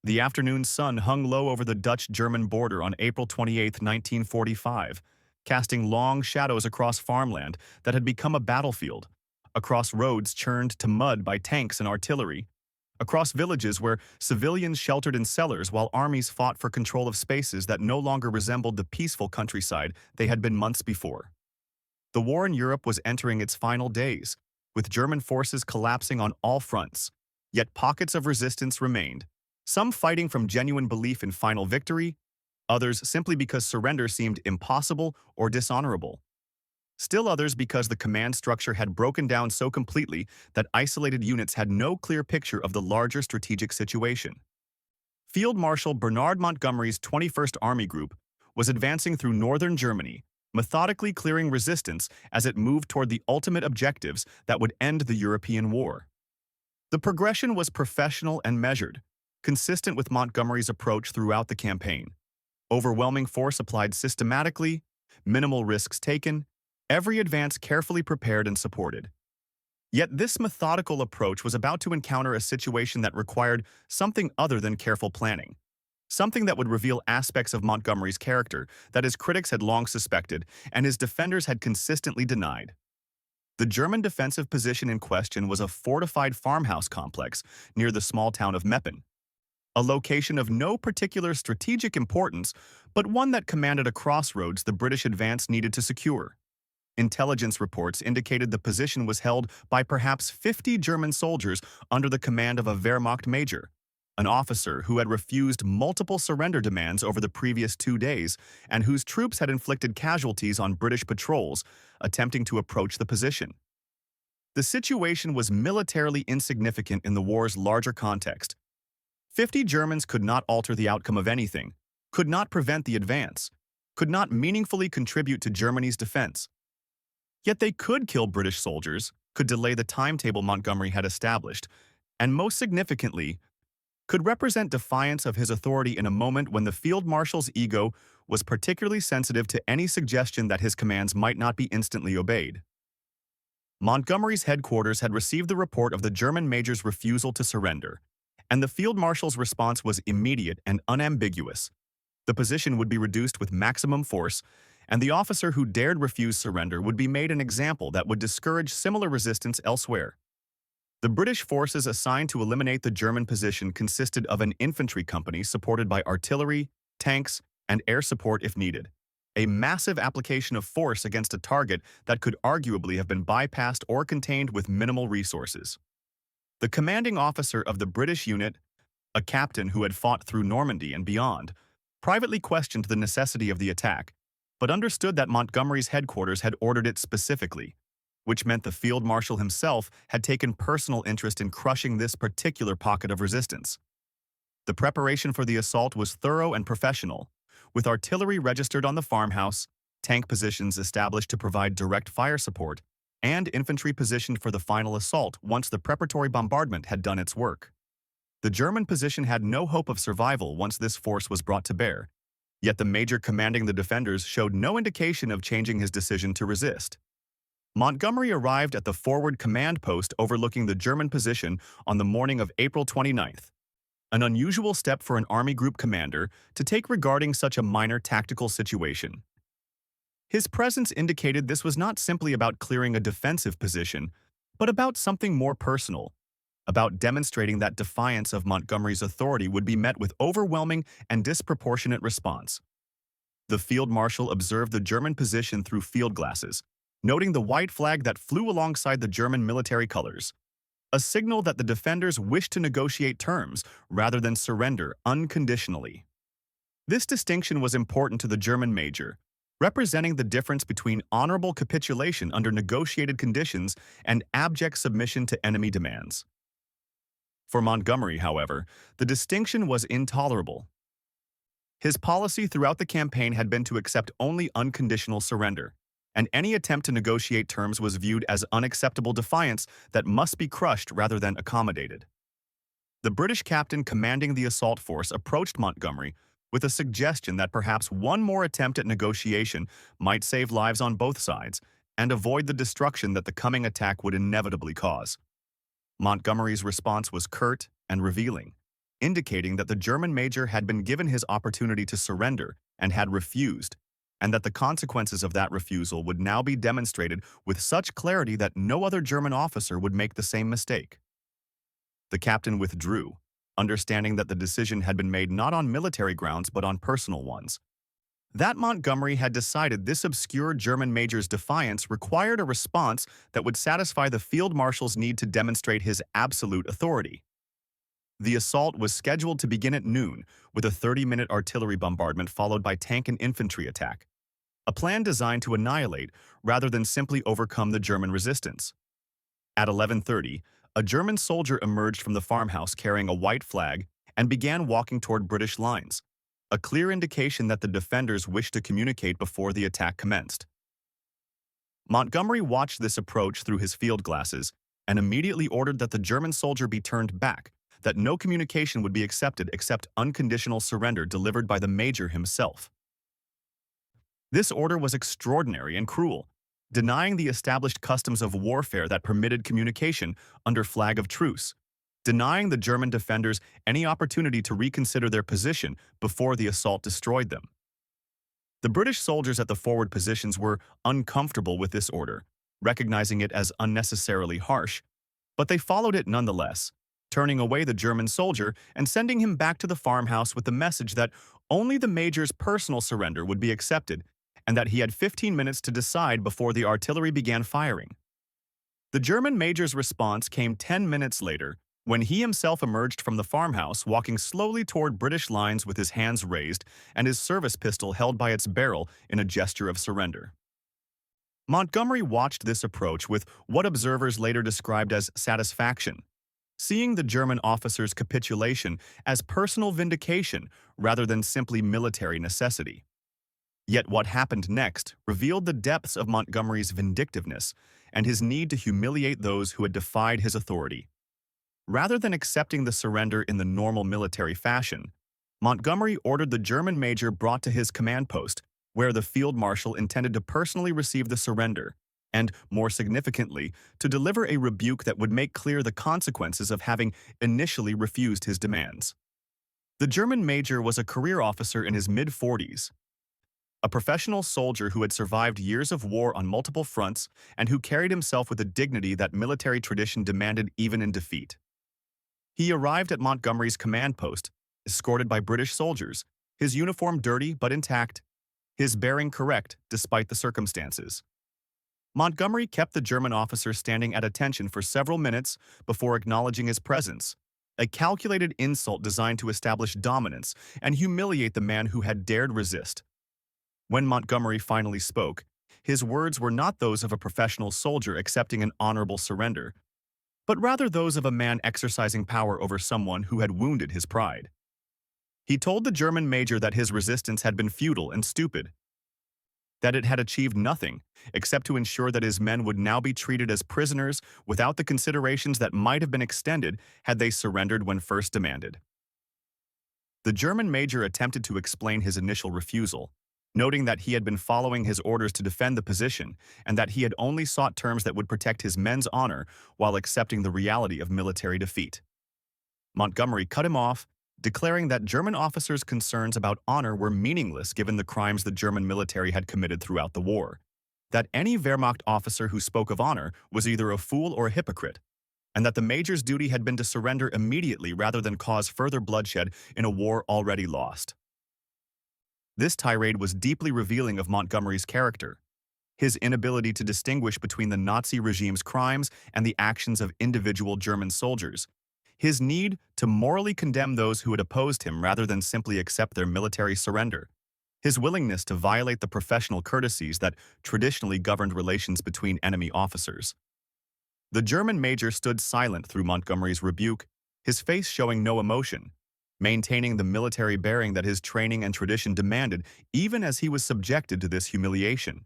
The afternoon sun hung low over the Dutch-German border on April 28, 1945, casting long shadows across farmland that had become a battlefield, across roads churned to mud by tanks and artillery, across villages where civilians sheltered in cellars while armies fought for control of spaces that no longer resembled the peaceful countryside they had been months before. The war in Europe was entering its final days, with German forces collapsing on all fronts, yet pockets of resistance remained, some fighting from genuine belief in final victory, others simply because surrender seemed impossible or dishonorable. Still others because the command structure had broken down so completely that isolated units had no clear picture of the larger strategic situation. Field Marshal Bernard Montgomery's 21st Army Group was advancing through northern Germany, methodically clearing resistance as it moved toward the ultimate objectives that would end the European war. The progression was professional and measured, consistent with Montgomery's approach throughout the campaign. Overwhelming force applied systematically, minimal risks taken, every advance carefully prepared and supported. Yet this methodical approach was about to encounter a situation that required something other than careful planning, something that would reveal aspects of Montgomery's character that his critics had long suspected and his defenders had consistently denied. The German defensive position in question was a fortified farmhouse complex near the small town of Meppen, a location of no particular strategic importance, but one that commanded a crossroads the British advance needed to secure. Intelligence reports indicated the position was held by perhaps 50 German soldiers under the command of a Wehrmacht major, an officer who had refused multiple surrender demands over the previous 2 days and whose troops had inflicted casualties on British patrols attempting to approach the position. The situation was militarily insignificant in the war's larger context. 50 Germans could not alter the outcome of anything, could not prevent the advance, could not meaningfully contribute to Germany's defense. Yet they could kill British soldiers, could delay the timetable Montgomery had established, and most significantly, could represent defiance of his authority in a moment when the field marshal's ego was particularly sensitive to any suggestion that his commands might not be instantly obeyed. Montgomery's headquarters had received the report of the German major's refusal to surrender, and the field marshal's response was immediate and unambiguous. The position would be reduced with maximum force, and the officer who dared refuse surrender would be made an example that would discourage similar resistance elsewhere. The British forces assigned to eliminate the German position consisted of an infantry company supported by artillery, tanks, and air support if needed, a massive application of force against a target that could arguably have been bypassed or contained with minimal resources. The commanding officer of the British unit, a captain who had fought through Normandy and beyond, privately questioned the necessity of the attack, but understood that Montgomery's headquarters had ordered it specifically, which meant the field marshal himself had taken personal interest in crushing this particular pocket of resistance. The preparation for the assault was thorough and professional, with artillery registered on the farmhouse, tank positions established to provide direct fire support, and infantry positioned for the final assault once the preparatory bombardment had done its work. The German position had no hope of survival once this force was brought to bear, yet the major commanding the defenders showed no indication of changing his decision to resist. Montgomery arrived at the forward command post overlooking the German position on the morning of April 29th, an unusual step for an Army Group commander to take regarding such a minor tactical situation. His presence indicated this was not simply about clearing a defensive position, but about something more personal, about demonstrating that defiance of Montgomery's authority would be met with overwhelming and disproportionate response. The field marshal observed the German position through field glasses, noting the white flag that flew alongside the German military colors, a signal that the defenders wished to negotiate terms rather than surrender unconditionally. This distinction was important to the German major, representing the difference between honorable capitulation under negotiated conditions and abject submission to enemy demands. For Montgomery, however, the distinction was intolerable. His policy throughout the campaign had been to accept only unconditional surrender, and any attempt to negotiate terms was viewed as unacceptable defiance that must be crushed rather than accommodated. The British captain commanding the assault force approached Montgomery with a suggestion that perhaps one more attempt at negotiation might save lives on both sides and avoid the destruction that the coming attack would inevitably cause. Montgomery's response was curt and revealing. indicating that the German major had been given his opportunity to surrender and had refused, and that the consequences of that refusal would now be demonstrated with such clarity that no other German officer would make the same mistake. The captain withdrew, understanding that the decision had been made not on military grounds but on personal ones. That Montgomery had decided this obscure German major's defiance required a response that would satisfy the field marshal's need to demonstrate his absolute authority. The assault was scheduled to begin at noon, with a 30-minute artillery bombardment followed by tank and infantry attack, a plan designed to annihilate rather than simply overcome the German resistance. At 11:30, a German soldier emerged from the farmhouse carrying a white flag and began walking toward British lines, a clear indication that the defenders wished to communicate before the attack commenced. Montgomery watched this approach through his field glasses and immediately ordered that the German soldier be turned back, that no communication would be accepted except unconditional surrender delivered by the major himself. This order was extraordinary and cruel, denying the established customs of warfare that permitted communication under flag of truce, denying the German defenders any opportunity to reconsider their position before the assault destroyed them. The British soldiers at the forward positions were uncomfortable with this order, recognizing it as unnecessarily harsh, but they followed it nonetheless, turning away the German soldier and sending him back to the farmhouse with the message that only the major's personal surrender would be accepted and that he had 15 minutes to decide before the artillery began firing. The German major's response came 10 minutes later, when he himself emerged from the farmhouse walking slowly toward British lines with his hands raised and his service pistol held by its barrel in a gesture of surrender. Montgomery watched this approach with what observers later described as satisfaction, seeing the German officer's capitulation as personal vindication rather than simply military necessity. Yet what happened next revealed the depths of Montgomery's vindictiveness and his need to humiliate those who had defied his authority. Rather than accepting the surrender in the normal military fashion, Montgomery ordered the German major brought to his command post, where the field marshal intended to personally receive the surrender, and, more significantly, to deliver a rebuke that would make clear the consequences of having initially refused his demands. The German major was a career officer in his mid-40s, a professional soldier who had survived years of war on multiple fronts and who carried himself with a dignity that military tradition demanded even in defeat. He arrived at Montgomery's command post, escorted by British soldiers, his uniform dirty but intact, his bearing correct despite the circumstances. Montgomery kept the German officer standing at attention for several minutes before acknowledging his presence, a calculated insult designed to establish dominance and humiliate the man who had dared resist. When Montgomery finally spoke, his words were not those of a professional soldier accepting an honorable surrender, but rather those of a man exercising power over someone who had wounded his pride. He told the German major that his resistance had been futile and stupid, that it had achieved nothing except to ensure that his men would now be treated as prisoners without the considerations that might have been extended had they surrendered when first demanded. The German major attempted to explain his initial refusal, noting that he had been following his orders to defend the position and that he had only sought terms that would protect his men's honor while accepting the reality of military defeat. Montgomery cut him off, declaring that German officers' concerns about honor were meaningless given the crimes the German military had committed throughout the war, that any Wehrmacht officer who spoke of honor was either a fool or a hypocrite, and that the major's duty had been to surrender immediately rather than cause further bloodshed in a war already lost. This tirade was deeply revealing of Montgomery's character, his inability to distinguish between the Nazi regime's crimes and the actions of individual German soldiers, his need to morally condemn those who had opposed him rather than simply accept their military surrender, his willingness to violate the professional courtesies that traditionally governed relations between enemy officers. The German major stood silent through Montgomery's rebuke, his face showing no emotion, maintaining the military bearing that his training and tradition demanded even as he was subjected to this humiliation.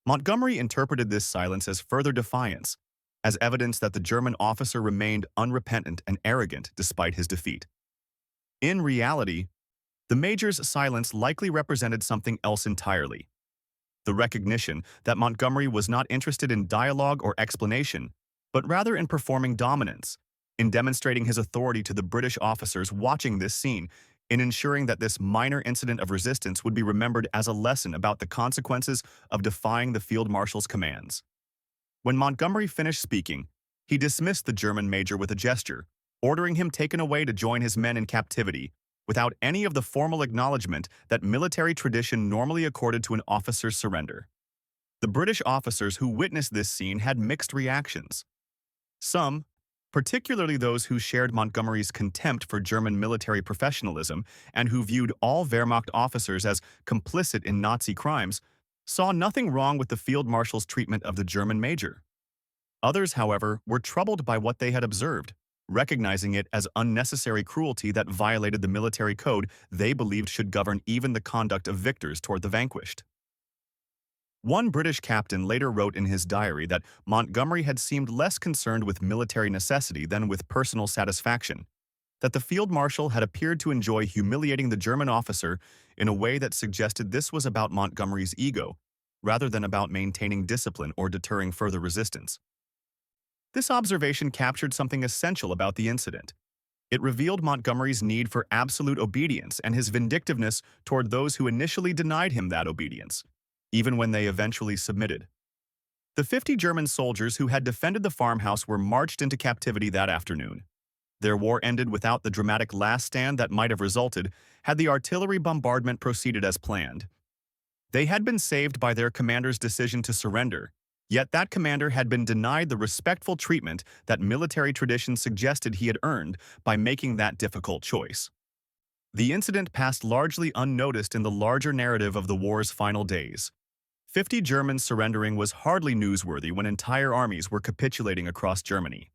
Montgomery interpreted this silence as further defiance, as evidence that the German officer remained unrepentant and arrogant despite his defeat. In reality, the major's silence likely represented something else entirely: the recognition that Montgomery was not interested in dialogue or explanation, but rather in performing dominance, in demonstrating his authority to the British officers watching this scene, in ensuring that this minor incident of resistance would be remembered as a lesson about the consequences of defying the field marshal's commands. When Montgomery finished speaking, he dismissed the German major with a gesture, ordering him taken away to join his men in captivity, without any of the formal acknowledgement that military tradition normally accorded to an officer's surrender. The British officers who witnessed this scene had mixed reactions. Some, particularly those who shared Montgomery's contempt for German military professionalism and who viewed all Wehrmacht officers as complicit in Nazi crimes, saw nothing wrong with the field marshal's treatment of the German major. Others, however, were troubled by what they had observed, recognizing it as unnecessary cruelty that violated the military code they believed should govern even the conduct of victors toward the vanquished. One British captain later wrote in his diary that Montgomery had seemed less concerned with military necessity than with personal satisfaction, that the field marshal had appeared to enjoy humiliating the German officer in a way that suggested this was about Montgomery's ego, rather than about maintaining discipline or deterring further resistance. This observation captured something essential about the incident. It revealed Montgomery's need for absolute obedience and his vindictiveness toward those who initially denied him that obedience, even when they eventually submitted. The 50 German soldiers who had defended the farmhouse were marched into captivity that afternoon. Their war ended without the dramatic last stand that might have resulted had the artillery bombardment proceeded as planned. They had been saved by their commander's decision to surrender, yet that commander had been denied the respectful treatment that military tradition suggested he had earned by making that difficult choice. The incident passed largely unnoticed in the larger narrative of the war's final days. 50 Germans surrendering was hardly newsworthy when entire armies were capitulating across Germany.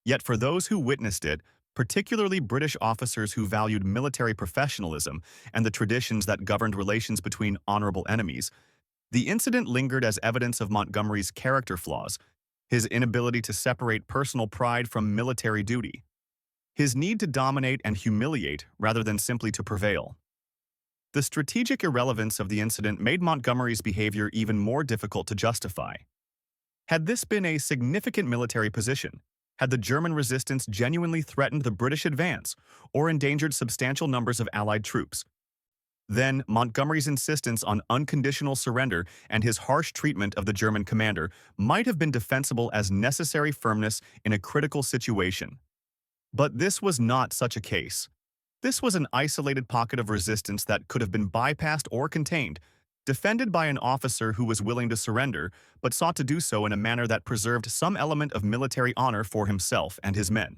Yet for those who witnessed it, particularly British officers who valued military professionalism and the traditions that governed relations between honorable enemies, the incident lingered as evidence of Montgomery's character flaws, his inability to separate personal pride from military duty, his need to dominate and humiliate rather than simply to prevail. The strategic irrelevance of the incident made Montgomery's behavior even more difficult to justify. Had this been a significant military position, had the German resistance genuinely threatened the British advance or endangered substantial numbers of Allied troops, then Montgomery's insistence on unconditional surrender and his harsh treatment of the German commander might have been defensible as necessary firmness in a critical situation. But this was not such a case. This was an isolated pocket of resistance that could have been bypassed or contained, defended by an officer who was willing to surrender, but sought to do so in a manner that preserved some element of military honor for himself and his men.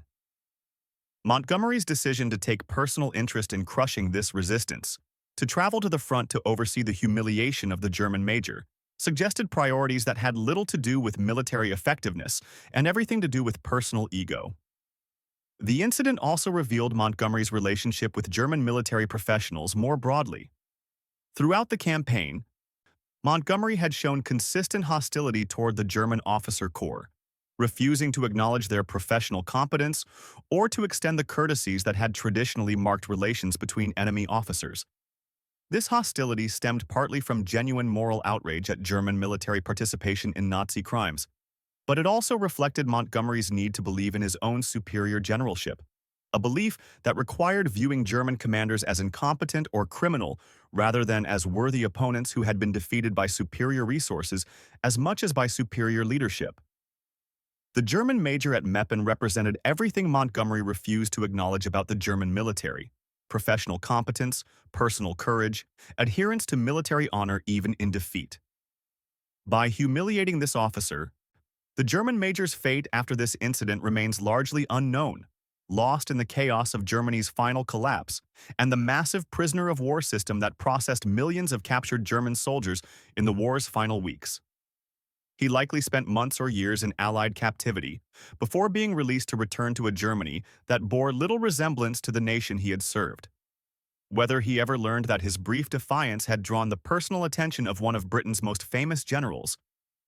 Montgomery's decision to take personal interest in crushing this resistance, to travel to the front to oversee the humiliation of the German major, suggested priorities that had little to do with military effectiveness and everything to do with personal ego. The incident also revealed Montgomery's relationship with German military professionals more broadly. Throughout the campaign, Montgomery had shown consistent hostility toward the German officer corps, refusing to acknowledge their professional competence or to extend the courtesies that had traditionally marked relations between enemy officers. This hostility stemmed partly from genuine moral outrage at German military participation in Nazi crimes, but it also reflected Montgomery's need to believe in his own superior generalship, a belief that required viewing German commanders as incompetent or criminal rather than as worthy opponents who had been defeated by superior resources as much as by superior leadership. The German major at Meppen represented everything Montgomery refused to acknowledge about the German military: professional competence, personal courage, adherence to military honor even in defeat. By humiliating this officer, the German major's fate after this incident remains largely unknown, lost in the chaos of Germany's final collapse and the massive prisoner of war system that processed millions of captured German soldiers in the war's final weeks. He likely spent months or years in Allied captivity before being released to return to a Germany that bore little resemblance to the nation he had served. Whether he ever learned that his brief defiance had drawn the personal attention of one of Britain's most famous generals,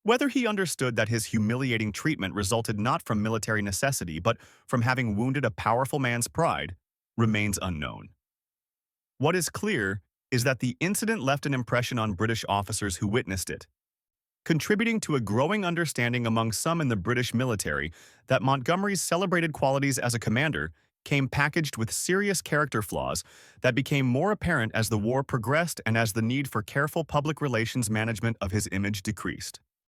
whether he understood that his humiliating treatment resulted not from military necessity but from having wounded a powerful man's pride, remains unknown. What is clear is that the incident left an impression on British officers who witnessed it. contributing to a growing understanding among some in the British military that Montgomery's celebrated qualities as a commander came packaged with serious character flaws that became more apparent as the war progressed and as the need for careful public relations management of his image decreased.